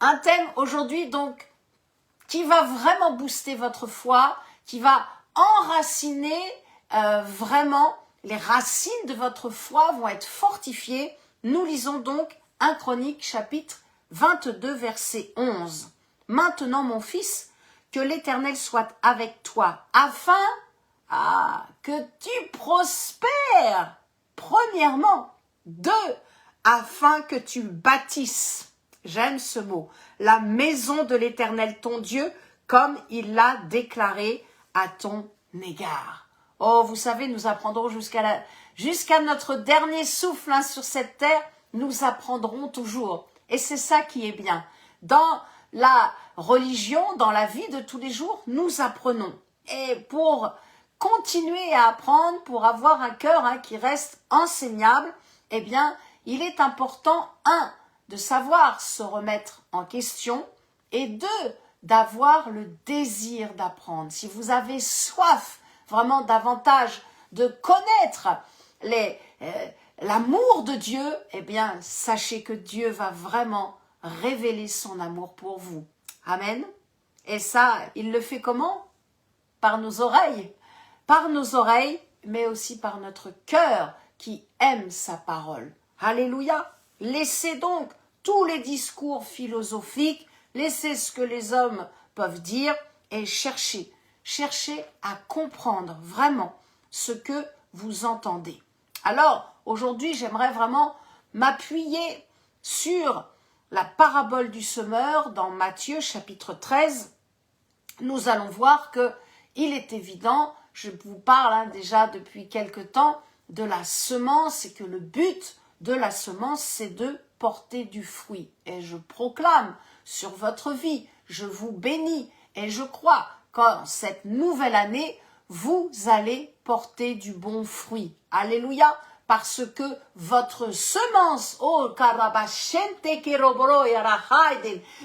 Un thème aujourd'hui donc qui va vraiment booster votre foi, qui va enraciner vraiment les racines de votre foi vont être fortifiées. Nous lisons donc 1 Chronique chapitre 22 verset 11. Maintenant mon fils, que l'Éternel soit avec toi afin que tu prospères. Premièrement. 2, afin que tu bâtisses. J'aime ce mot. La maison de l'Éternel ton Dieu, comme il l'a déclaré à ton égard. Oh, vous savez, nous apprendrons jusqu'à notre dernier souffle sur cette terre, nous apprendrons toujours. Et c'est ça qui est bien. Dans la religion, dans la vie de tous les jours, nous apprenons. Et pour continuer à apprendre, pour avoir un cœur qui reste enseignable, eh bien, il est important, 1, de savoir se remettre en question et 2, d'avoir le désir d'apprendre. Si vous avez soif vraiment davantage de connaître l'amour de Dieu, eh bien, sachez que Dieu va vraiment révéler son amour pour vous. Amen. Et ça, il le fait comment? Par nos oreilles. Par nos oreilles, mais aussi par notre cœur qui aime sa parole. Alléluia. Laissez donc tous les discours philosophiques, laissez ce que les hommes peuvent dire et cherchez à comprendre vraiment ce que vous entendez. Alors, aujourd'hui, j'aimerais vraiment m'appuyer sur la parabole du semeur dans Matthieu chapitre 13. Nous allons voir que il est évident, je vous parle déjà depuis quelque temps, de la semence et que le but de la semence, c'est de porter du fruit. Et je proclame sur votre vie, je vous bénis et je crois qu'en cette nouvelle année, vous allez porter du bon fruit. Alléluia, parce que votre semence,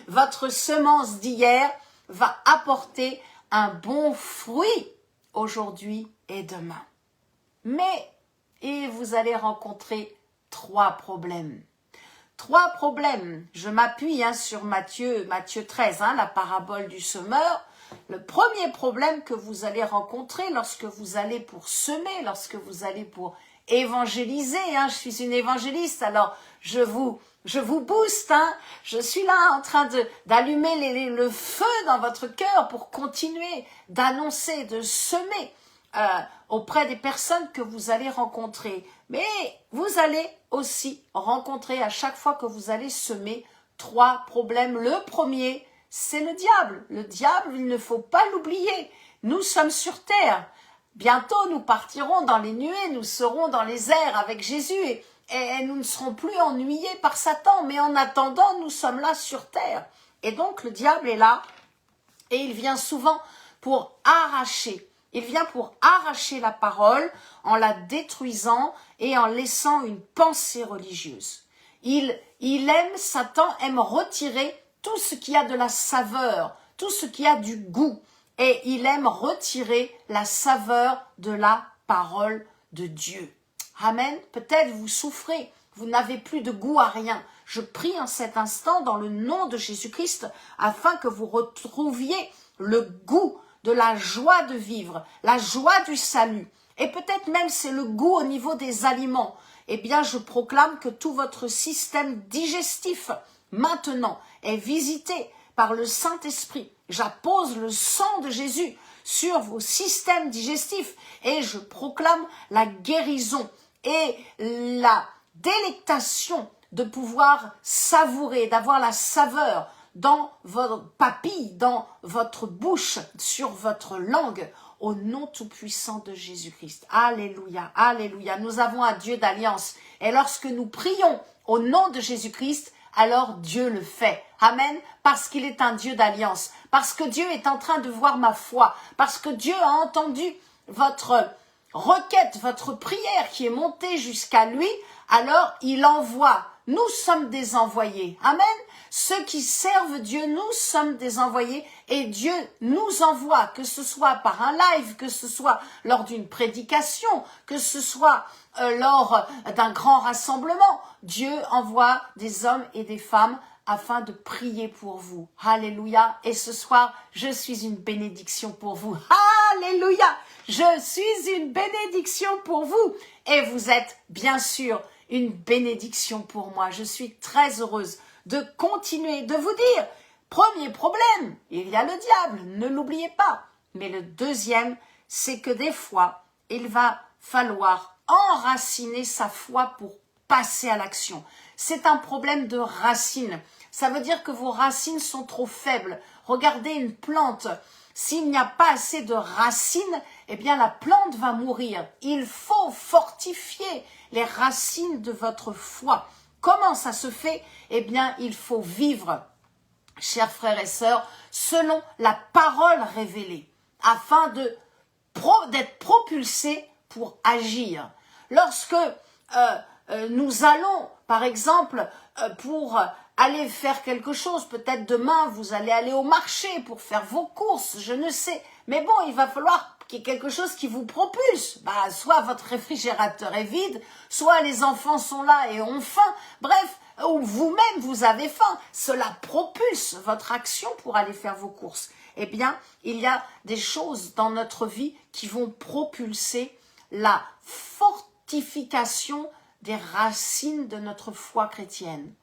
votre semence d'hier va apporter un bon fruit aujourd'hui et demain. Mais, et vous allez rencontrer 3 problèmes. 3 problèmes. Je m'appuie sur Matthieu 13, la parabole du semeur. Le premier problème que vous allez rencontrer lorsque vous allez pour semer, lorsque vous allez pour évangéliser, je suis une évangéliste, alors je vous booste, je suis là en train d'allumer le feu dans votre cœur pour continuer d'annoncer, de semer auprès des personnes que vous allez rencontrer. Mais vous allez aussi rencontrer à chaque fois que vous allez semer 3 problèmes. Le premier, c'est le diable. Le diable, il ne faut pas l'oublier. Nous sommes sur terre. Bientôt, nous partirons dans les nuées, nous serons dans les airs avec Jésus et nous ne serons plus ennuyés par Satan. Mais en attendant, nous sommes là sur terre. Et donc, le diable est là et il vient souvent pour arracher. Il vient pour arracher la parole en la détruisant et en laissant une pensée religieuse. Satan aime retirer tout ce qui a de la saveur, tout ce qui a du goût. Et il aime retirer la saveur de la parole de Dieu. Amen. Peut-être vous souffrez, vous n'avez plus de goût à rien. Je prie en cet instant dans le nom de Jésus-Christ afin que vous retrouviez le goût de la joie de vivre, la joie du salut. Et peut-être même c'est le goût au niveau des aliments. Eh bien, je proclame que tout votre système digestif maintenant est visité par le Saint-Esprit. J'appose le sang de Jésus sur vos systèmes digestifs et je proclame la guérison et la délectation de pouvoir savourer, d'avoir la saveur dans votre papille, dans votre bouche, sur votre langue, au nom tout-puissant de Jésus-Christ. Alléluia, alléluia. Nous avons un Dieu d'alliance et lorsque nous prions au nom de Jésus-Christ, alors Dieu le fait. Amen. Parce qu'il est un Dieu d'alliance. Parce que Dieu est en train de voir ma foi. Parce que Dieu a entendu votre requête, votre prière qui est montée jusqu'à lui. Alors il envoie. Nous sommes des envoyés. Amen. Ceux qui servent Dieu, nous sommes des envoyés et Dieu nous envoie, que ce soit par un live, que ce soit lors d'une prédication, que ce soit lors d'un grand rassemblement. Dieu envoie des hommes et des femmes afin de prier pour vous. Alléluia. Et ce soir, je suis une bénédiction pour vous. Alléluia. Je suis une bénédiction pour vous. Et vous êtes bien sûr une bénédiction pour moi. Je suis très heureuse de continuer, de vous dire, premier problème, il y a le diable, ne l'oubliez pas. Mais le deuxième, c'est que des fois, il va falloir enraciner sa foi pour passer à l'action. C'est un problème de racines. Ça veut dire que vos racines sont trop faibles. Regardez une plante. S'il n'y a pas assez de racines, eh bien la plante va mourir. Il faut fortifier les racines de votre foi. Comment ça se fait? Eh bien, il faut vivre, chers frères et sœurs, selon la parole révélée, afin d'être propulsés pour agir. Lorsque nous allons, par exemple, pour aller faire quelque chose, peut-être demain vous allez aller au marché pour faire vos courses, je ne sais, mais bon, il va falloir qu'il y ait quelque chose qui vous propulse. Soit votre réfrigérateur est vide, soit les enfants sont là et ont faim, bref, ou vous-même vous avez faim, cela propulse votre action pour aller faire vos courses. Eh bien, il y a des choses dans notre vie qui vont propulser la fortification des racines de notre foi chrétienne.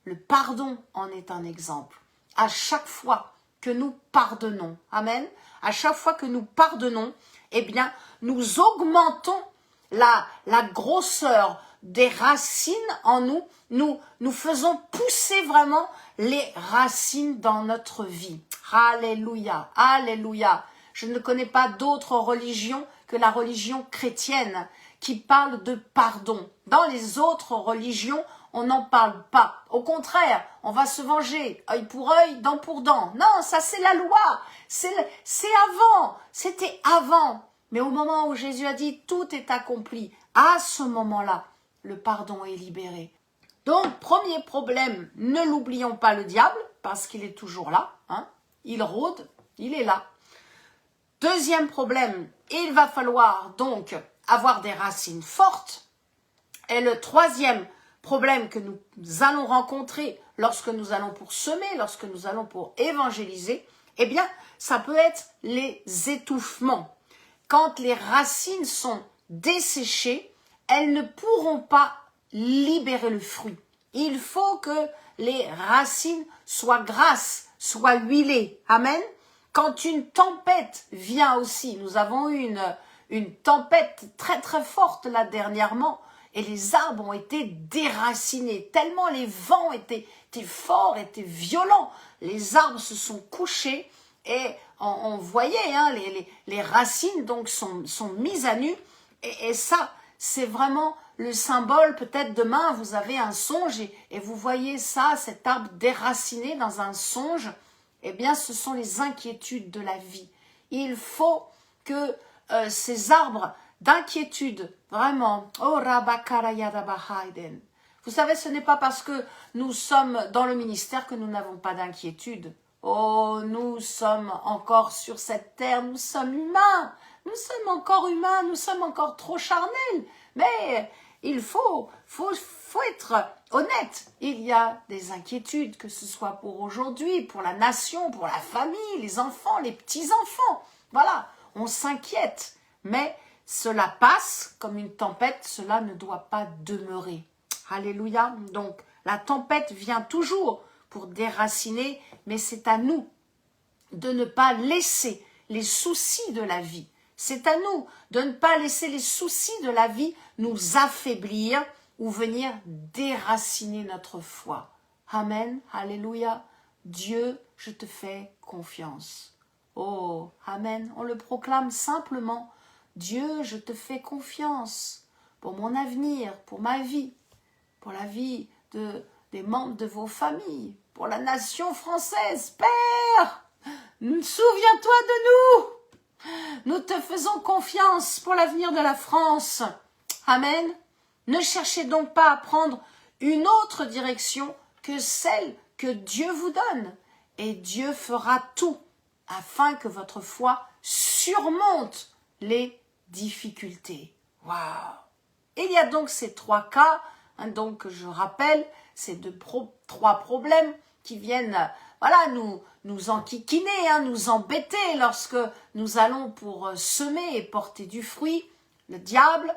Le pardon en est un exemple. À chaque fois que nous pardonnons, amen, à chaque fois que nous pardonnons, eh bien, nous augmentons la grosseur des racines en nous. Nous faisons pousser vraiment les racines dans notre vie. Alléluia, alléluia. Je ne connais pas d'autre religion que la religion chrétienne qui parle de pardon. Dans les autres religions, on n'en parle pas. Au contraire, on va se venger, œil pour œil, dent pour dent. Non, ça c'est la loi. C'est avant. C'était avant. Mais au moment où Jésus a dit tout est accompli, à ce moment-là, le pardon est libéré. Donc, premier problème, ne l'oublions pas le diable, parce qu'il est toujours là. Hein. Il rôde, il est là. Deuxième problème, il va falloir donc avoir des racines fortes. Et le troisième problème que nous allons rencontrer lorsque nous allons pour semer, lorsque nous allons pour évangéliser, eh bien, ça peut être les étouffements. Quand les racines sont desséchées, elles ne pourront pas libérer le fruit. Il faut que les racines soient grasses, soient huilées. Amen. Quand une tempête vient aussi, nous avons eu une tempête très très forte là dernièrement, et les arbres ont été déracinés, tellement les vents étaient forts, étaient violents. Les arbres se sont couchés et on voyait hein, les racines donc sont mises à nu. Et ça, c'est vraiment le symbole. Peut-être demain, vous avez un songe et vous voyez ça, cet arbre déraciné dans un songe. Eh bien, ce sont les inquiétudes de la vie. Il faut que ces arbres d'inquiétude, vraiment, oh Rabakarayadabahaiden. Vous savez, ce n'est pas parce que nous sommes dans le ministère que nous n'avons pas d'inquiétude. Oh, nous sommes encore sur cette terre, nous sommes humains, nous sommes encore humains, nous sommes encore trop charnels. Mais il faut être honnête. Il y a des inquiétudes, que ce soit pour aujourd'hui, pour la nation, pour la famille, les enfants, les petits-enfants. Voilà, on s'inquiète, mais cela passe comme une tempête, cela ne doit pas demeurer. Alléluia. Donc, la tempête vient toujours pour déraciner, mais c'est à nous de ne pas laisser les soucis de la vie. C'est à nous de ne pas laisser les soucis de la vie nous affaiblir ou venir déraciner notre foi. Amen. Alléluia. Dieu, je te fais confiance. Oh, amen. On le proclame simplement. Dieu, je te fais confiance pour mon avenir, pour ma vie, pour la vie des membres de vos familles, pour la nation française. Père, souviens-toi de nous. Nous te faisons confiance pour l'avenir de la France. Amen. Ne cherchez donc pas à prendre une autre direction que celle que Dieu vous donne. Et Dieu fera tout afin que votre foi surmonte les difficultés. Waouh! Il y a donc ces trois cas, hein, donc je rappelle, ces trois problèmes qui viennent voilà, nous enquiquiner, hein, nous embêter lorsque nous allons pour semer et porter du fruit. Le diable,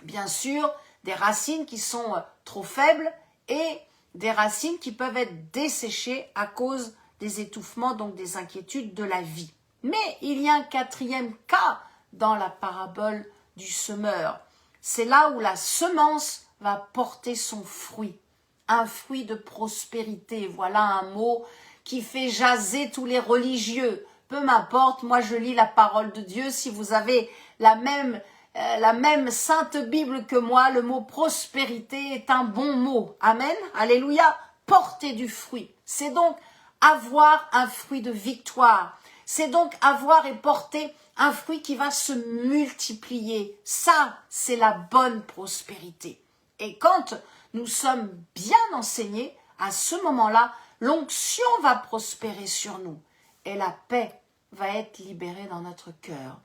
bien sûr, des racines qui sont trop faibles et des racines qui peuvent être desséchées à cause des étouffements, donc des inquiétudes de la vie. Mais il y a un quatrième cas dans la parabole du semeur. C'est là où la semence va porter son fruit, un fruit de prospérité. Voilà un mot qui fait jaser tous les religieux. Peu m'importe, moi je lis la parole de Dieu. Si vous avez la même sainte Bible que moi, le mot prospérité est un bon mot. Amen, alléluia, porter du fruit. C'est donc avoir un fruit de victoire. C'est donc avoir et porter un fruit qui va se multiplier. Ça, c'est la bonne prospérité. Et quand nous sommes bien enseignés, à ce moment-là, l'onction va prospérer sur nous et la paix va être libérée dans notre cœur.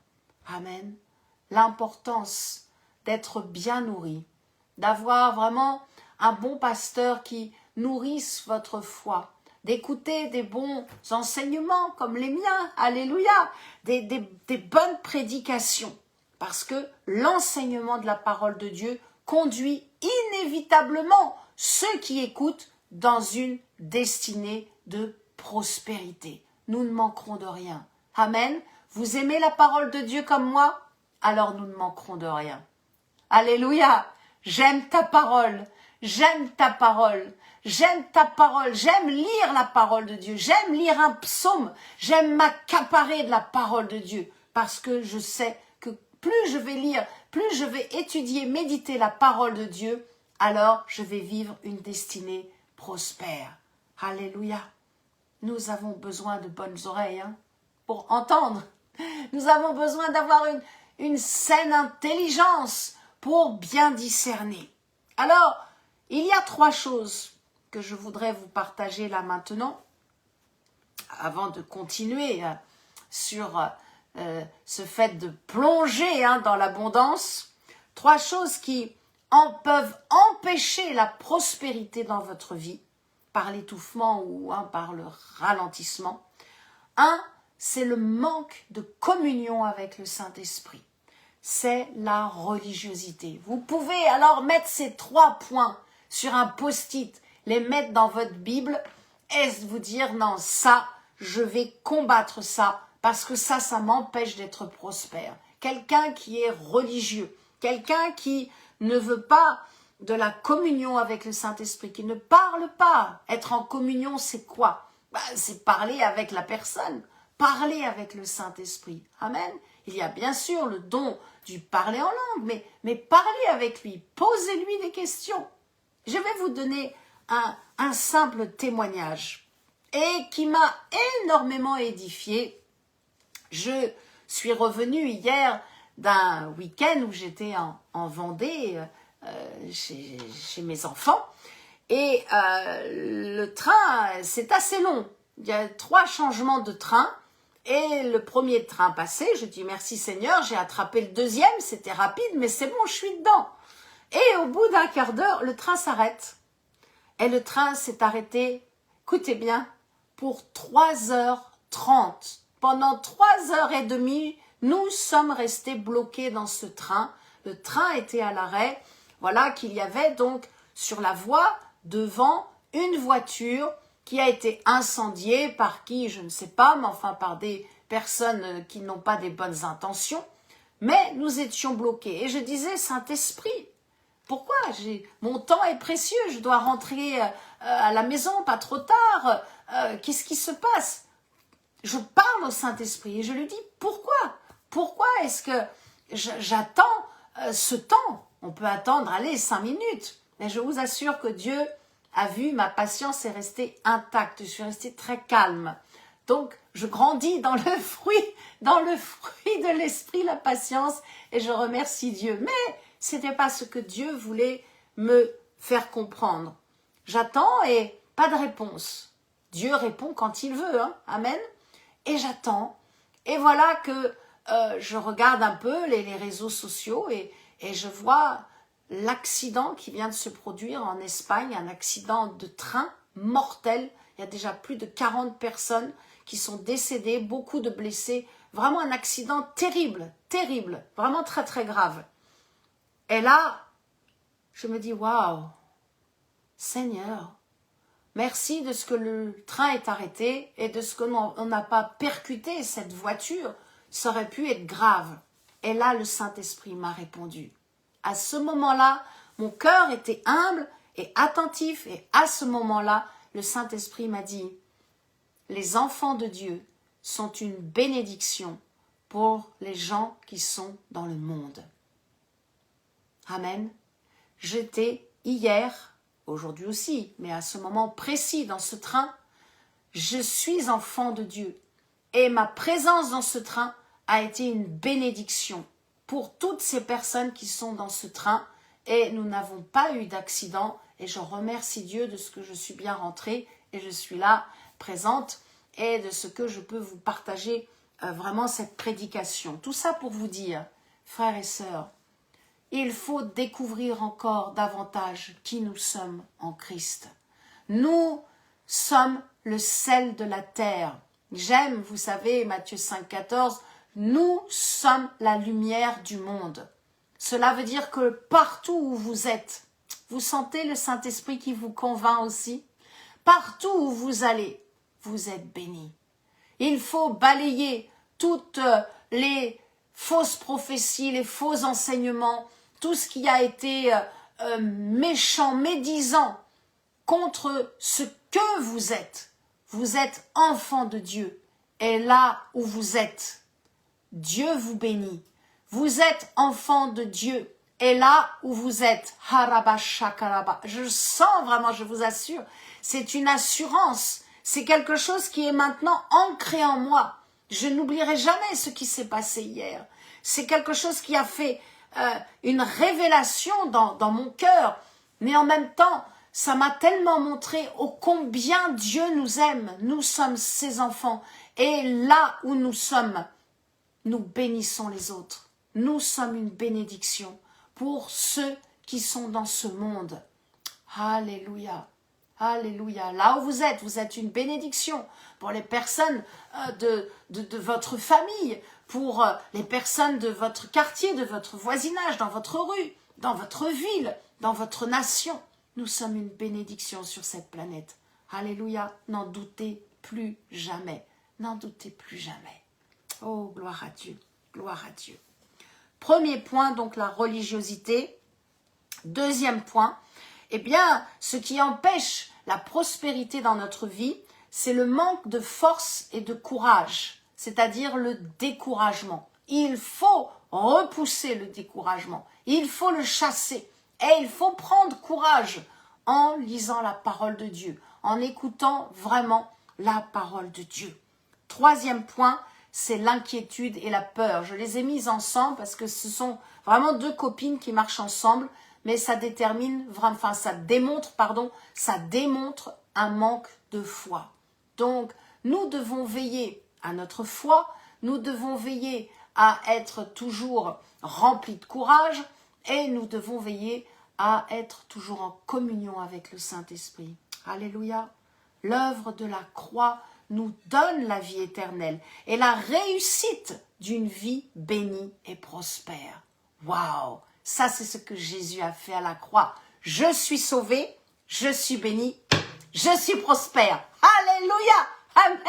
Amen. L'importance d'être bien nourri, d'avoir vraiment un bon pasteur qui nourrisse votre foi, d'écouter des bons enseignements comme les miens, alléluia, des bonnes prédications, parce que l'enseignement de la parole de Dieu conduit inévitablement ceux qui écoutent dans une destinée de prospérité. Nous ne manquerons de rien. Amen. Vous aimez la parole de Dieu comme moi? Alors nous ne manquerons de rien. Alléluia. J'aime ta parole. J'aime ta parole. J'aime ta parole. J'aime lire la parole de Dieu. J'aime lire un psaume. J'aime m'accaparer de la parole de Dieu. Parce que je sais que plus je vais lire, plus je vais étudier, méditer la parole de Dieu, alors je vais vivre une destinée prospère. Alléluia. Nous avons besoin de bonnes oreilles pour entendre. Nous avons besoin d'avoir une saine intelligence pour bien discerner. Alors, il y a 3 choses que je voudrais vous partager là maintenant, avant de continuer sur ce fait de plonger dans l'abondance. 3 choses qui peuvent empêcher la prospérité dans votre vie, par l'étouffement ou par le ralentissement. 1, c'est le manque de communion avec le Saint-Esprit. C'est la religiosité. Vous pouvez alors mettre ces 3 points sur un post-it, les mettre dans votre Bible et vous dire non, ça, je vais combattre ça parce que ça m'empêche d'être prospère. Quelqu'un qui est religieux, quelqu'un qui ne veut pas de la communion avec le Saint-Esprit, qui ne parle pas. Être en communion, c'est quoi? C'est parler avec la personne, parler avec le Saint-Esprit. Amen. Il y a bien sûr le don du parler en langue, mais parler avec lui, posez-lui des questions. Je vais vous donner un simple témoignage et qui m'a énormément édifié. Je suis revenue hier d'un week-end où j'étais en Vendée chez mes enfants et le train, c'est assez long. Il y a 3 changements de train et le premier train passé, je dis merci Seigneur, j'ai attrapé le deuxième, c'était rapide mais c'est bon, je suis dedans. Et au bout d'un quart d'heure, le train s'arrête. Et le train s'est arrêté, écoutez bien, pour 3h30. Pendant 3h30, nous sommes restés bloqués dans ce train. Le train était à l'arrêt. Voilà qu'il y avait donc sur la voie devant une voiture qui a été incendiée par qui, je ne sais pas, mais enfin par des personnes qui n'ont pas des bonnes intentions. Mais nous étions bloqués. Et je disais, Saint-Esprit, pourquoi? Mon temps est précieux, je dois rentrer à la maison, pas trop tard. Qu'est-ce qui se passe? Je parle au Saint-Esprit et je lui dis, pourquoi? Pourquoi est-ce que j'attends ce temps? On peut attendre, allez, 5 minutes. Mais je vous assure que Dieu a vu, ma patience est restée intacte. Je suis restée très calme. Donc, je grandis dans le fruit de l'esprit, la patience, et je remercie Dieu. Mais ce n'était pas ce que Dieu voulait me faire comprendre. J'attends et pas de réponse. Dieu répond quand il veut, amen. Et j'attends. Et voilà que je regarde un peu les réseaux sociaux et je vois l'accident qui vient de se produire en Espagne, un accident de train mortel. Il y a déjà plus de 40 personnes qui sont décédées, beaucoup de blessés. Vraiment un accident terrible, terrible, vraiment très très grave. Et là, je me dis, waouh, Seigneur, merci de ce que le train est arrêté et de ce qu'on n'a pas percuté cette voiture. Ça aurait pu être grave. Et là, le Saint-Esprit m'a répondu. À ce moment-là, mon cœur était humble et attentif. Et à ce moment-là, le Saint-Esprit m'a dit, les enfants de Dieu sont une bénédiction pour les gens qui sont dans le monde. Amen. J'étais hier, aujourd'hui aussi, mais à ce moment précis dans ce train, je suis enfant de Dieu. Et ma présence dans ce train a été une bénédiction pour toutes ces personnes qui sont dans ce train. Et nous n'avons pas eu d'accident. Et je remercie Dieu de ce que je suis bien rentrée et je suis là, présente, et de ce que je peux vous partager vraiment cette prédication. Tout ça pour vous dire, frères et sœurs, il faut découvrir encore davantage qui nous sommes en Christ. Nous sommes le sel de la terre. J'aime, vous savez, Matthieu 5, 14, nous sommes la lumière du monde. Cela veut dire que partout où vous êtes, vous sentez le Saint-Esprit qui vous convainc aussi. Partout où vous allez, vous êtes bénis. Il faut balayer toutes les fausses prophéties, les faux enseignements, tout ce qui a été méchant, médisant contre ce que vous êtes. Vous êtes enfant de Dieu. Et là où vous êtes, Dieu vous bénit. Vous êtes enfant de Dieu. Et là où vous êtes, haraba shakaraba, je sens vraiment, je vous assure, c'est une assurance. C'est quelque chose qui est maintenant ancré en moi. Je n'oublierai jamais ce qui s'est passé hier. C'est quelque chose qui a fait une révélation dans mon cœur. Mais en même temps, ça m'a tellement montré ô combien Dieu nous aime. Nous sommes ses enfants. Et là où nous sommes, nous bénissons les autres. Nous sommes une bénédiction pour ceux qui sont dans ce monde. Alléluia. Alléluia. Là où vous êtes une bénédiction pour les personnes de votre famille, pour les personnes de votre quartier, de votre voisinage, dans votre rue, dans votre ville, dans votre nation. Nous sommes une bénédiction sur cette planète. Alléluia. N'en doutez plus jamais. N'en doutez plus jamais. Oh, gloire à Dieu. Gloire à Dieu. Premier point, donc la religiosité. Deuxième point, eh bien, ce qui empêche la prospérité dans notre vie, c'est le manque de force et de courage, c'est-à-dire le découragement. Il faut repousser le découragement, il faut le chasser et il faut prendre courage en lisant la parole de Dieu, en écoutant vraiment la parole de Dieu. Troisième point, c'est l'inquiétude et la peur. Je les ai mises ensemble parce que ce sont vraiment deux copines qui marchent ensemble, mais ça démontre un manque de foi. Donc, nous devons veiller à notre foi, nous devons veiller à être toujours remplis de courage et nous devons veiller à être toujours en communion avec le Saint-Esprit. Alléluia. L'œuvre de la croix nous donne la vie éternelle et la réussite d'une vie bénie et prospère. Waouh! Ça, c'est ce que Jésus a fait à la croix. Je suis sauvé, je suis béni, je suis prospère. Alléluia! Amen!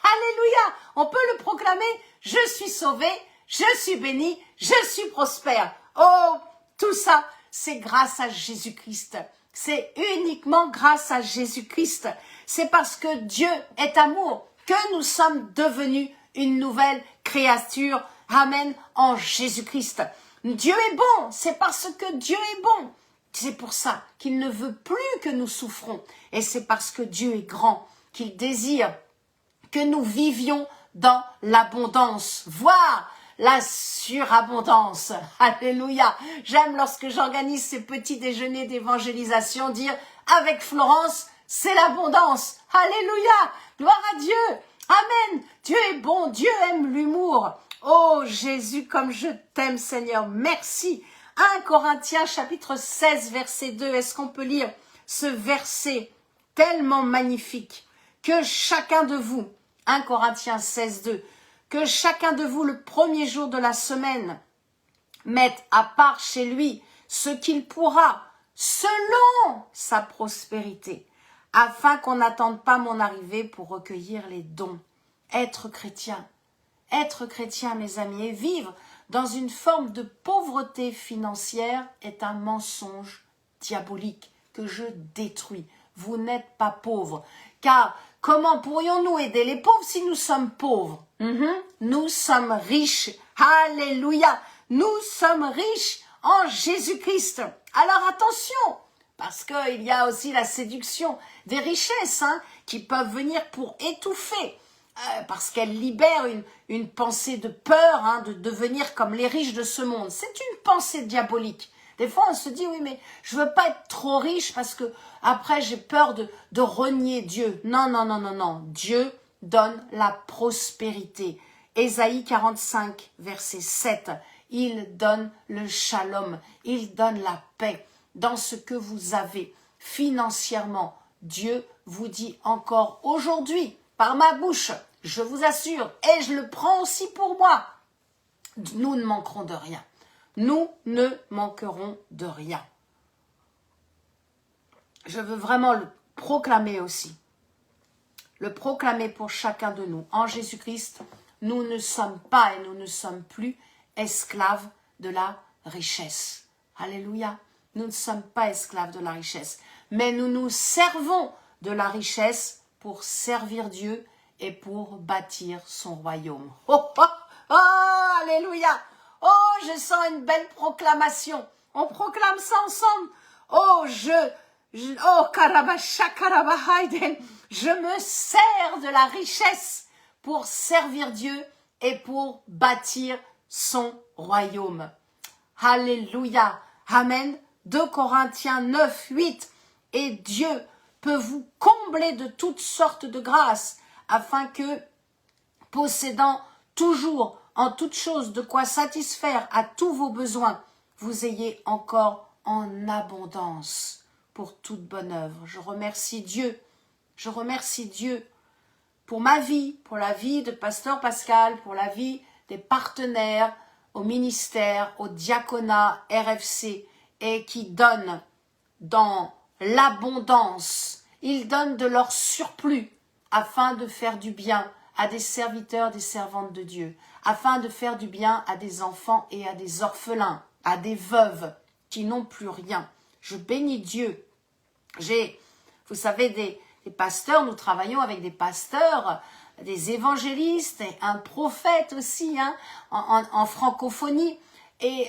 Alléluia! On peut le proclamer, je suis sauvé, je suis béni, je suis prospère. Oh, tout ça, c'est grâce à Jésus-Christ. C'est uniquement grâce à Jésus-Christ. C'est parce que Dieu est amour que nous sommes devenus une nouvelle créature. Amen, en Jésus-Christ. Dieu est bon, c'est parce que Dieu est bon. C'est pour ça qu'il ne veut plus que nous souffrons. Et c'est parce que Dieu est grand qu'il désire que nous vivions dans l'abondance, voire la surabondance. Alléluia. J'aime lorsque j'organise ces petits déjeuners d'évangélisation dire avec Florence, c'est l'abondance. Alléluia. Gloire à Dieu. Amen. Dieu est bon. Dieu aime l'humour. Oh Jésus, comme je t'aime Seigneur. Merci. 1 Corinthiens chapitre 16 verset 2. Est-ce qu'on peut lire ce verset tellement magnifique que chacun de vous, 1 Corinthiens 16, 2, que chacun de vous le premier jour de la semaine mette à part chez lui ce qu'il pourra selon sa prospérité, afin qu'on n'attende pas mon arrivée pour recueillir les dons. Être chrétien, mes amis, et vivre dans une forme de pauvreté financière est un mensonge diabolique que je détruis. Vous n'êtes pas pauvre, car comment pourrions-nous aider les pauvres si nous sommes pauvres? Nous sommes riches, alléluia, nous sommes riches en Jésus-Christ. Alors attention, parce qu'il y a aussi la séduction des richesses qui peuvent venir pour étouffer, parce qu'elles libèrent une pensée de peur, de devenir comme les riches de ce monde. C'est une pensée diabolique. Des fois, on se dit, oui, mais je veux pas être trop riche parce que après j'ai peur de renier Dieu. Non, non, non, non, non. Dieu donne la prospérité. Ésaïe 45, verset 7. Il donne le shalom. Il donne la paix dans ce que vous avez financièrement. Dieu vous dit encore aujourd'hui, par ma bouche, je vous assure, et je le prends aussi pour moi, nous ne manquerons de rien. Nous ne manquerons de rien. Je veux vraiment le proclamer aussi. Le proclamer pour chacun de nous. En Jésus-Christ, nous ne sommes pas et nous ne sommes plus esclaves de la richesse. Alléluia. Nous ne sommes pas esclaves de la richesse. Mais nous nous servons de la richesse pour servir Dieu et pour bâtir son royaume. Oh, oh, oh, alléluia. Oh, je sens une belle proclamation. On proclame ça ensemble. Oh, oh, Karabasha Karabahaiden, je me sers de la richesse pour servir Dieu et pour bâtir son royaume. Alléluia. Amen. 2 Corinthiens 9, 8. Et Dieu peut vous combler de toutes sortes de grâces, afin que, possédant toujours en toutes choses de quoi satisfaire à tous vos besoins, vous ayez encore en abondance pour toute bonne œuvre. Je remercie Dieu pour ma vie, pour la vie de Pasteur Pascal, pour la vie des partenaires au ministère, au diaconat RFC, et qui donnent dans l'abondance. Ils donnent de leur surplus afin de faire du bien à des serviteurs, des servantes de Dieu, afin de faire du bien à des enfants et à des orphelins, à des veuves qui n'ont plus rien. Je bénis Dieu. Vous savez, des pasteurs, nous travaillons avec des pasteurs, des évangélistes, et un prophète aussi, en francophonie. Et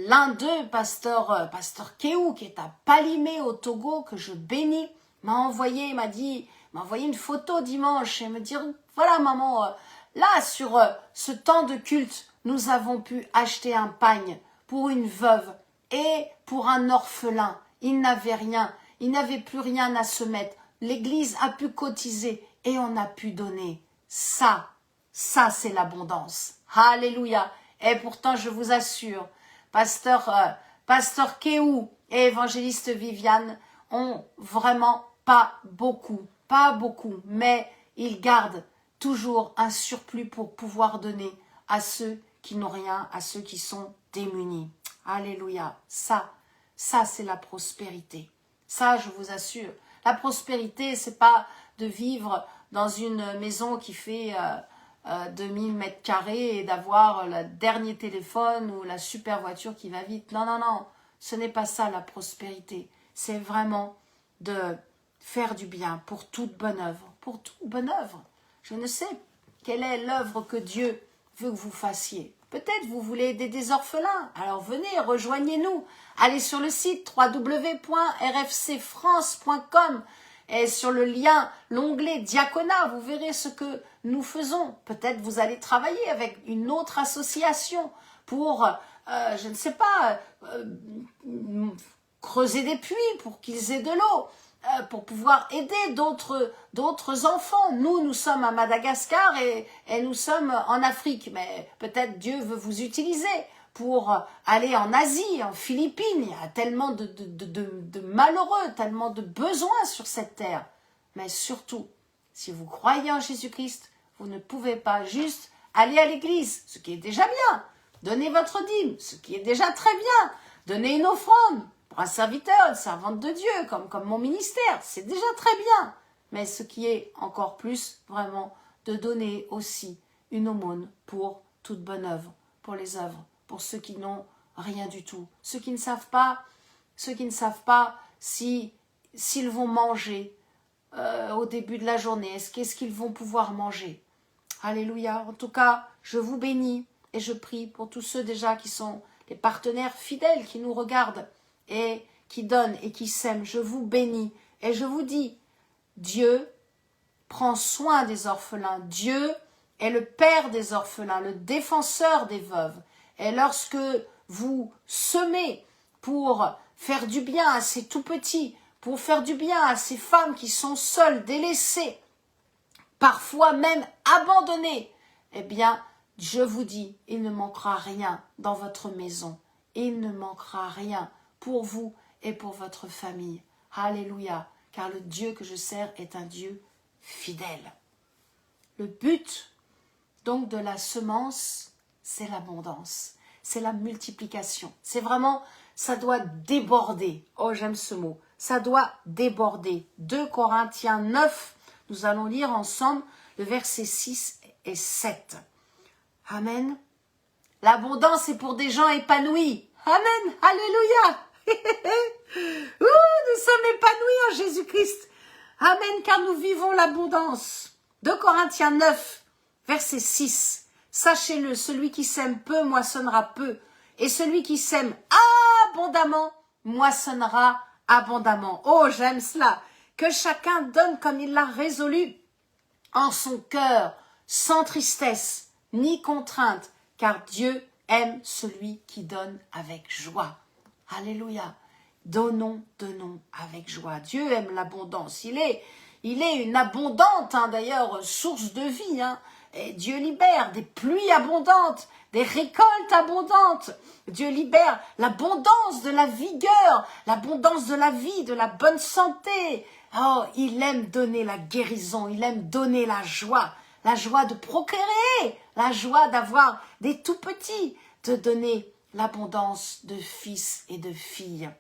l'un d'eux, pasteur Kéou, qui est à Palimé au Togo, que je bénis, m'a envoyé une photo dimanche et me dire, voilà maman, là sur ce temps de culte, nous avons pu acheter un pagne pour une veuve et pour un orphelin. Il n'avait rien, il n'avait plus rien à se mettre. L'église a pu cotiser et on a pu donner. Ça c'est l'abondance. Alléluia. Et pourtant, je vous assure, pasteur Kéou et évangéliste Viviane ont vraiment pas beaucoup, mais ils gardent toujours un surplus pour pouvoir donner à ceux qui n'ont rien, à ceux qui sont démunis. Alléluia. Ça c'est la prospérité. Ça, je vous assure. La prospérité, c'est pas de vivre dans une maison qui fait 2000 mètres carrés et d'avoir le dernier téléphone ou la super voiture qui va vite. Non, non, non. Ce n'est pas ça la prospérité. C'est vraiment de faire du bien pour toute bonne œuvre. Pour toute bonne œuvre. Je ne sais quelle est l'œuvre que Dieu veut que vous fassiez. Peut-être vous voulez aider des orphelins. Alors venez, rejoignez-nous. Allez sur le site www.rfcfrance.com et sur le lien, l'onglet diaconat, vous verrez ce que nous faisons. Peut-être vous allez travailler avec une autre association pour, je ne sais pas, creuser des puits pour qu'ils aient de l'eau, pour pouvoir aider d'autres enfants. Nous sommes à Madagascar et nous sommes en Afrique, mais peut-être Dieu veut vous utiliser pour aller en Asie, en Philippines. Il y a tellement de malheureux, tellement de besoins sur cette terre. Mais surtout, si vous croyez en Jésus-Christ, vous ne pouvez pas juste aller à l'église, ce qui est déjà bien. Donnez votre dîme, ce qui est déjà très bien. Donnez une offrande pour un serviteur, une servante de Dieu, comme mon ministère. C'est déjà très bien. Mais ce qui est encore plus, vraiment, de donner aussi une aumône pour toute bonne œuvre, pour les œuvres, pour ceux qui n'ont rien du tout. Ceux qui ne savent pas s'ils vont manger au début de la journée. Qu'est-ce qu'ils vont pouvoir manger? Alléluia. En tout cas, je vous bénis et je prie pour tous ceux déjà qui sont les partenaires fidèles qui nous regardent et qui donnent et qui s'aiment. Je vous bénis et je vous dis, Dieu prend soin des orphelins. Dieu est le père des orphelins, le défenseur des veuves. Et lorsque vous semez pour faire du bien à ces tout-petits, pour faire du bien à ces femmes qui sont seules, délaissées, parfois même abandonnées, eh bien, je vous dis, il ne manquera rien dans votre maison. Il ne manquera rien pour vous et pour votre famille. Alléluia, car le Dieu que je sers est un Dieu fidèle. Le but, donc, de la semence, c'est l'abondance, c'est la multiplication. C'est vraiment, ça doit déborder. Oh, j'aime ce mot. Ça doit déborder. 2 Corinthiens 9, nous allons lire ensemble le verset 6 et 7. Amen. L'abondance est pour des gens épanouis. Amen. Alléluia. Nous sommes épanouis en Jésus-Christ. Amen, car nous vivons l'abondance. 2 Corinthiens 9, verset 6. Sachez-le, celui qui sème peu moissonnera peu, et celui qui sème abondamment moissonnera abondamment. Oh, j'aime cela. Que chacun donne comme il l'a résolu en son cœur, sans tristesse ni contrainte, car Dieu aime celui qui donne avec joie. Alléluia. Donnons, donnons avec joie. Dieu aime l'abondance. Il est une abondante, d'ailleurs, source de vie. Et Dieu libère des pluies abondantes, des récoltes abondantes. Dieu libère l'abondance de la vigueur, l'abondance de la vie, de la bonne santé. Oh, il aime donner la guérison, il aime donner la joie de procréer, la joie d'avoir des tout-petits, de donner l'abondance de fils et de filles.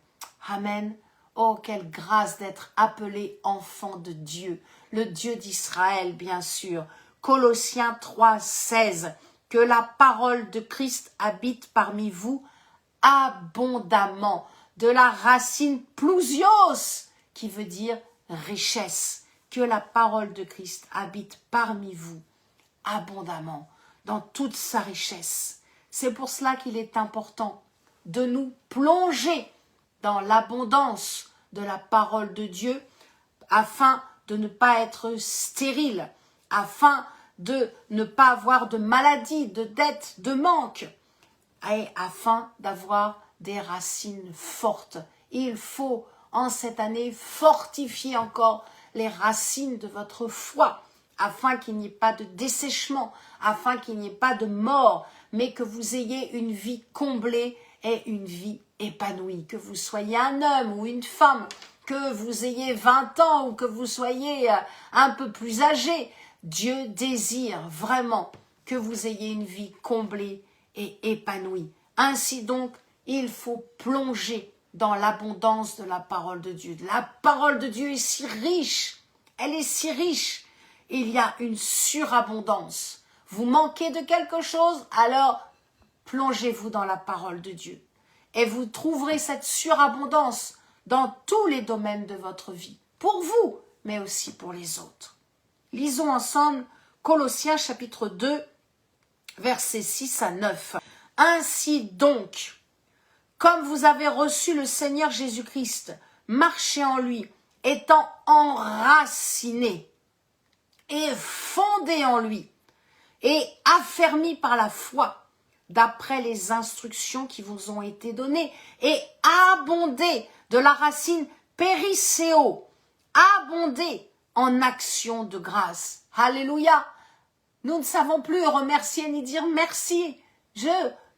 Amen. Oh, quelle grâce d'être appelé enfant de Dieu, le Dieu d'Israël, bien sûr. Colossiens 3, 16. Que la parole de Christ habite parmi vous abondamment. De la racine plousios, qui veut dire richesse. Que la parole de Christ habite parmi vous abondamment, dans toute sa richesse. C'est pour cela qu'il est important de nous plonger dans l'abondance de la parole de Dieu, afin de ne pas être stérile, afin de ne pas avoir de maladie, de dette, de manque, et afin d'avoir des racines fortes. Il faut, en cette année, fortifier encore les racines de votre foi, afin qu'il n'y ait pas de dessèchement, afin qu'il n'y ait pas de mort, mais que vous ayez une vie comblée et une vie épanouie. Que vous soyez un homme ou une femme, que vous ayez 20 ans ou que vous soyez un peu plus âgé, Dieu désire vraiment que vous ayez une vie comblée et épanouie. Ainsi donc, il faut plonger dans l'abondance de la parole de Dieu. La parole de Dieu est si riche, elle est si riche. Il y a une surabondance. Vous manquez de quelque chose, alors plongez-vous dans la parole de Dieu. Et vous trouverez cette surabondance dans tous les domaines de votre vie, pour vous, mais aussi pour les autres. Lisons ensemble Colossiens chapitre 2, versets 6 à 9. Ainsi donc, comme vous avez reçu le Seigneur Jésus-Christ, marchez en lui, étant enracinés et fondés en lui, et affermis par la foi, d'après les instructions qui vous ont été données, et abondés de la racine périsséo, abondés en action de grâce. Alléluia. Nous ne savons plus remercier ni dire merci.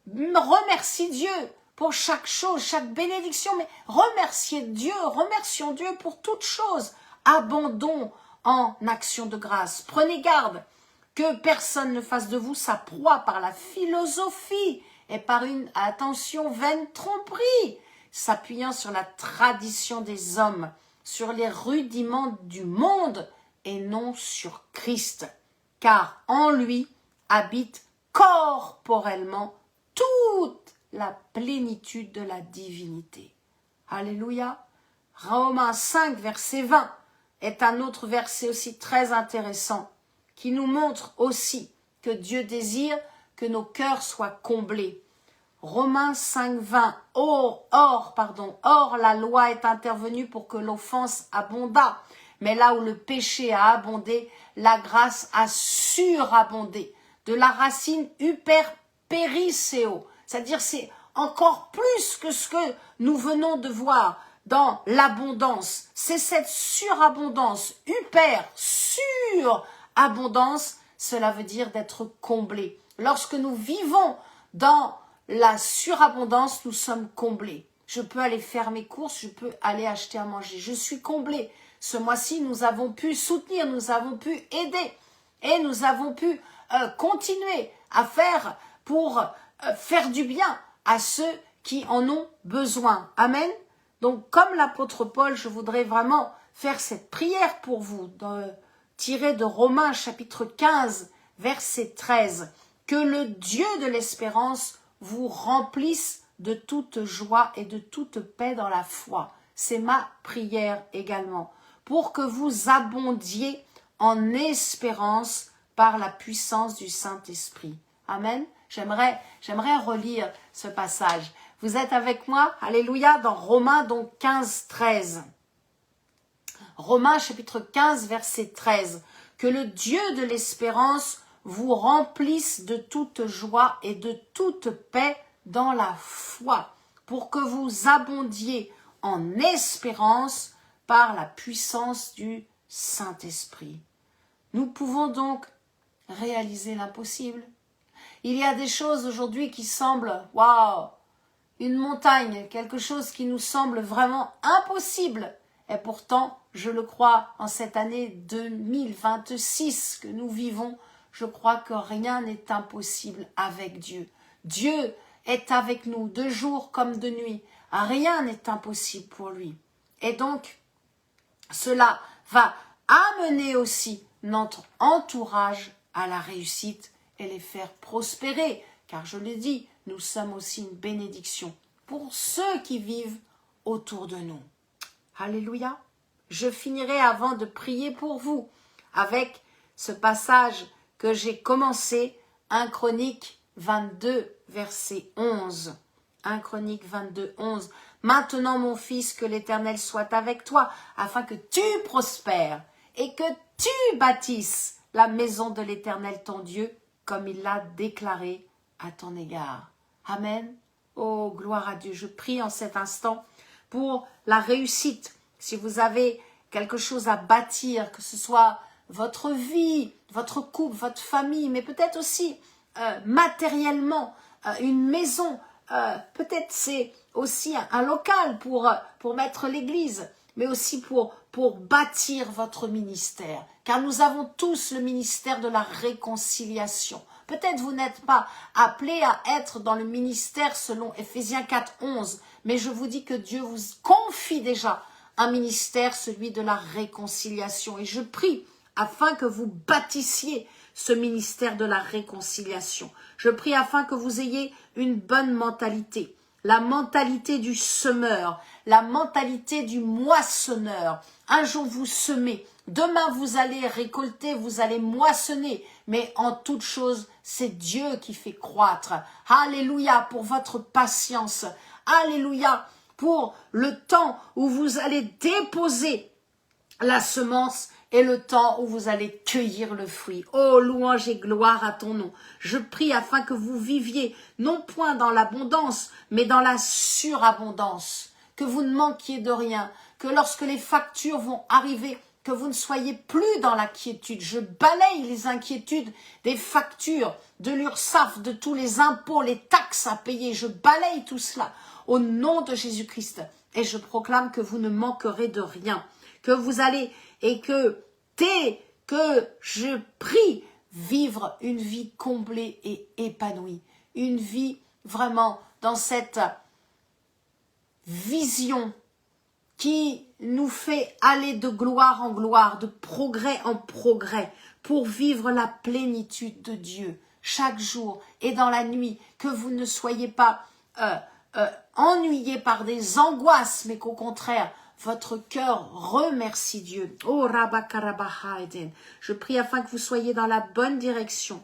remercie Dieu pour chaque chose, chaque bénédiction, mais remercions Dieu pour toute chose. Abondons en action de grâce. Prenez garde que personne ne fasse de vous sa proie par la philosophie et par une, attention, vaine tromperie, s'appuyant sur la tradition des hommes, sur les rudiments du monde et non sur Christ, car en lui habite corporellement toute la plénitude de la divinité. Alléluia. Romains 5, verset 20 est un autre verset aussi très intéressant qui nous montre aussi que Dieu désire que nos cœurs soient comblés. Romains 5, 20. Or, la loi est intervenue pour que l'offense abondât. Mais là où le péché a abondé, la grâce a surabondé. De la racine hyperpéricéo, c'est-à-dire c'est encore plus que ce que nous venons de voir dans l'abondance. C'est cette surabondance, surabondance, cela veut dire d'être comblé. Lorsque nous vivons dans la surabondance, nous sommes comblés. Je peux aller faire mes courses, je peux aller acheter à manger. Je suis comblé. Ce mois-ci, nous avons pu soutenir, nous avons pu aider et nous avons pu continuer à faire pour faire du bien à ceux qui en ont besoin. Amen. Donc, comme l'apôtre Paul, je voudrais vraiment faire cette prière pour vous, tirée de Romains chapitre 15, verset 13. Que le Dieu de l'espérance vous remplisse de toute joie et de toute paix dans la foi. C'est ma prière également. Pour que vous abondiez en espérance par la puissance du Saint-Esprit. Amen. J'aimerais relire ce passage. Vous êtes avec moi? Alléluia, dans Romains donc 15, 13. Romains chapitre 15, verset 13. Que le Dieu de l'espérance vous remplisse de toute joie et de toute paix dans la foi, pour que vous abondiez en espérance par la puissance du Saint-Esprit. Nous pouvons donc réaliser l'impossible. Il y a des choses aujourd'hui qui semblent, waouh, une montagne, quelque chose qui nous semble vraiment impossible. Et pourtant, je le crois, en cette année 2026 que nous vivons, je crois que rien n'est impossible avec Dieu. Dieu est avec nous de jour comme de nuit. Rien n'est impossible pour lui. Et donc, cela va amener aussi notre entourage à la réussite et les faire prospérer. Car je l'ai dit, nous sommes aussi une bénédiction pour ceux qui vivent autour de nous. Alléluia. Je finirai avant de prier pour vous avec ce passage que j'ai commencé, 1 Chronique 22, verset 11. 1 Chronique 22, 11. Maintenant, mon fils, que l'Éternel soit avec toi, afin que tu prospères et que tu bâtisses la maison de l'Éternel ton Dieu, comme il l'a déclaré à ton égard. Amen. Oh, gloire à Dieu. Je prie en cet instant pour la réussite. Si vous avez quelque chose à bâtir, que ce soit votre vie, votre couple, votre famille, mais peut-être aussi matériellement, une maison, peut-être c'est aussi un local pour mettre l'église, mais aussi pour bâtir votre ministère. Car nous avons tous le ministère de la réconciliation. Peut-être vous n'êtes pas appelés à être dans le ministère selon Éphésiens 4, 11, mais je vous dis que Dieu vous confie déjà un ministère, celui de la réconciliation. Et je prie afin que vous bâtissiez ce ministère de la réconciliation. Je prie afin que vous ayez une bonne mentalité, la mentalité du semeur, la mentalité du moissonneur. Un jour vous semez, demain vous allez récolter, vous allez moissonner, mais en toute chose, c'est Dieu qui fait croître. Alléluia pour votre patience. Alléluia pour le temps où vous allez déposer la semence et le temps où vous allez cueillir le fruit. Oh, louange et gloire à ton nom. Je prie afin que vous viviez non point dans l'abondance, mais dans la surabondance. Que vous ne manquiez de rien. Que lorsque les factures vont arriver, que vous ne soyez plus dans la quiétude. Je balaye les inquiétudes des factures, de l'URSSAF, de tous les impôts, les taxes à payer. Je balaye tout cela au nom de Jésus-Christ. Et je proclame que vous ne manquerez de rien, que vous allez et que dès que je prie, vivre une vie comblée et épanouie. Une vie vraiment dans cette vision qui nous fait aller de gloire en gloire, de progrès en progrès, pour vivre la plénitude de Dieu chaque jour et dans la nuit, que vous ne soyez pas ennuyés par des angoisses, mais qu'au contraire, votre cœur remercie Dieu. Oh, Rabakarabahaiden. Je prie afin que vous soyez dans la bonne direction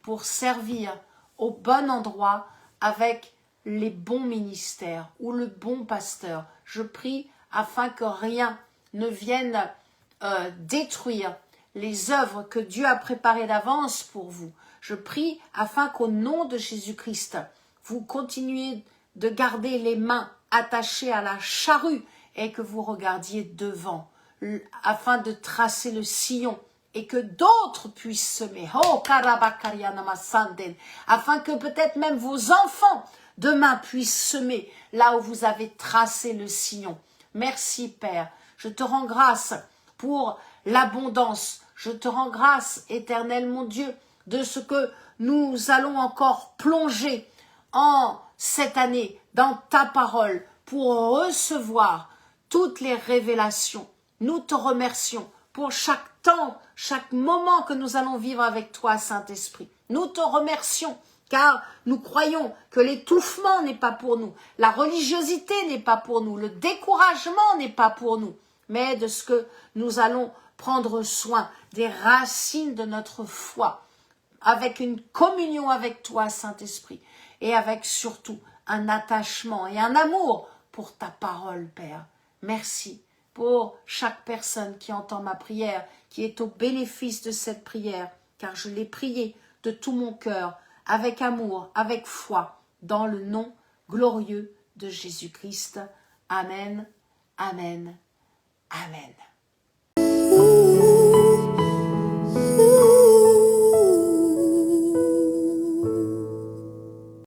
pour servir au bon endroit avec les bons ministères ou le bon pasteur. Je prie afin que rien ne vienne détruire les œuvres que Dieu a préparées d'avance pour vous. Je prie afin qu'au nom de Jésus-Christ, vous continuiez de garder les mains attachées à la charrue et que vous regardiez devant, afin de tracer le sillon et que d'autres puissent semer. Oh, Karabakarianamasanden, afin que peut-être même vos enfants demain puissent semer là où vous avez tracé le sillon. Merci Père, je te rends grâce pour l'abondance. Je te rends grâce, Éternel mon Dieu, de ce que nous allons encore plonger en cette année dans ta parole pour recevoir toutes les révélations. Nous te remercions pour chaque temps, chaque moment que nous allons vivre avec toi, Saint-Esprit. Nous te remercions car nous croyons que l'étouffement n'est pas pour nous, la religiosité n'est pas pour nous, le découragement n'est pas pour nous, mais de ce que nous allons prendre soin des racines de notre foi, avec une communion avec toi, Saint-Esprit, et avec surtout un attachement et un amour pour ta parole, Père. Merci pour chaque personne qui entend ma prière, qui est au bénéfice de cette prière, car je l'ai priée de tout mon cœur, avec amour, avec foi, dans le nom glorieux de Jésus-Christ. Amen, amen, amen.